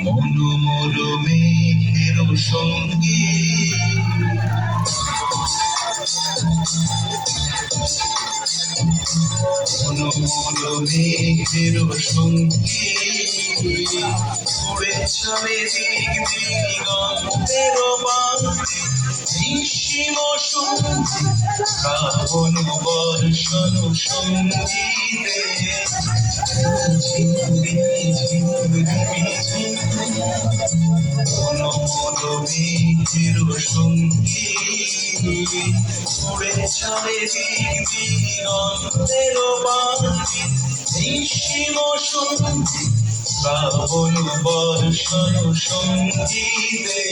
মনোমল মেঘের সঙ্গী মনোমল মেঘের সঙ্গী উড়ে চলে দিক দিগন্তের বাঁধে নিঃসীম শ্রাবণ বর্ষণ সঙ্গীতে মনোমল মেঘের সঙ্গী উড়ে চলে দিক দিগন্তের বাঁধে নিঃসীম শ্রাবণ বর্ষণ সঙ্গীতে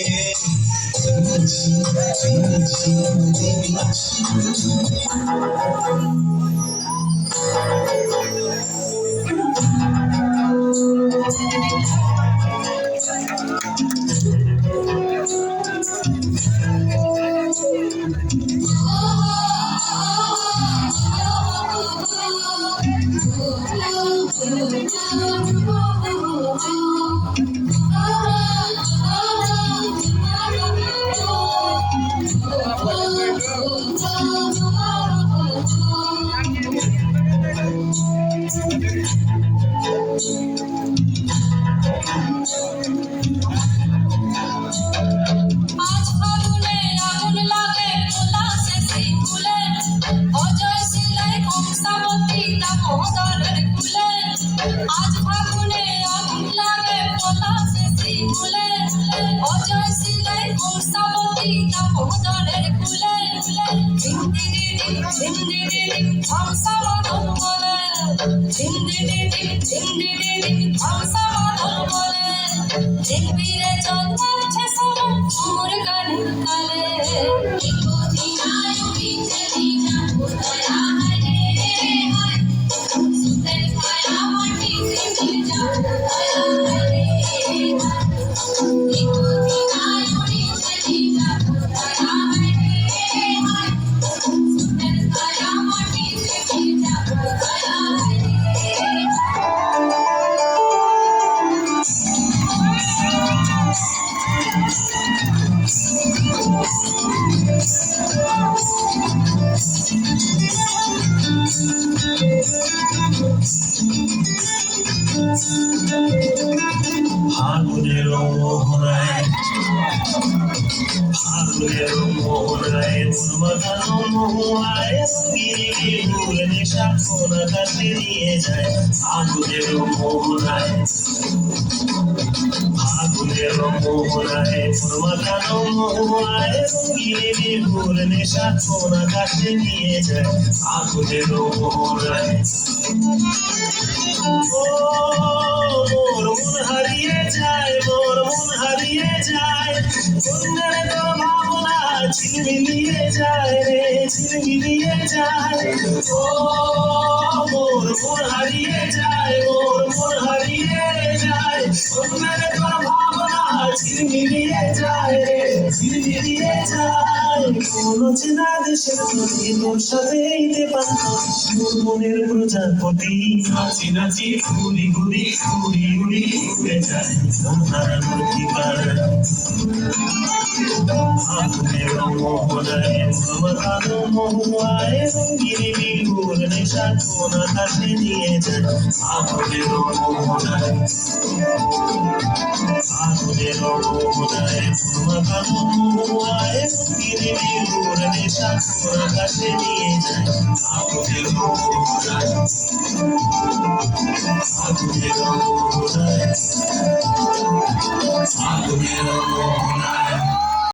ফাগুনের মোহনায় উন্মাদানো মহুয়ায় গিরিগুল নেশা কোন কাছে নিয়ে যায় ফাগুনের মোহনায় উন্মাদানো মহুয়ায় গিরিগুল নেশা কোন কাছে নিয়ে যায় ফাগুনের মোহনায় মোর মন হারিয়ে যায় কন্যার তো ভাবনা ঝিলমিলিয়ে যায় রে ঝিলমিলিয়ে যায় ও মোর মন হারিয়ে যায় কন্যার তো ভাবনা ঝিলমিলিয়ে যায় রে ঝিলমিলিয়ে যায় কোন চেনা দেশের প্রতি তোর সাথে ইতে পান্ত মোর মনের প্রজাপতি নাচি নাচি ঘুরি ঘুরি উড়ি উড়ি উড়ে যায় মন হারানোর ঠিকানা ফাগুনের মোহনায় উন্মাদানো মহুয়ায় গিরিগুল নেশা কোন কাছে নিয়ে যায় ফাগুনের মোহনায় উন্মাদানো মহুয়ায় গিরিগুল নেশা কোন কাছে নিয়ে যায় ফাগুনের মোহনায়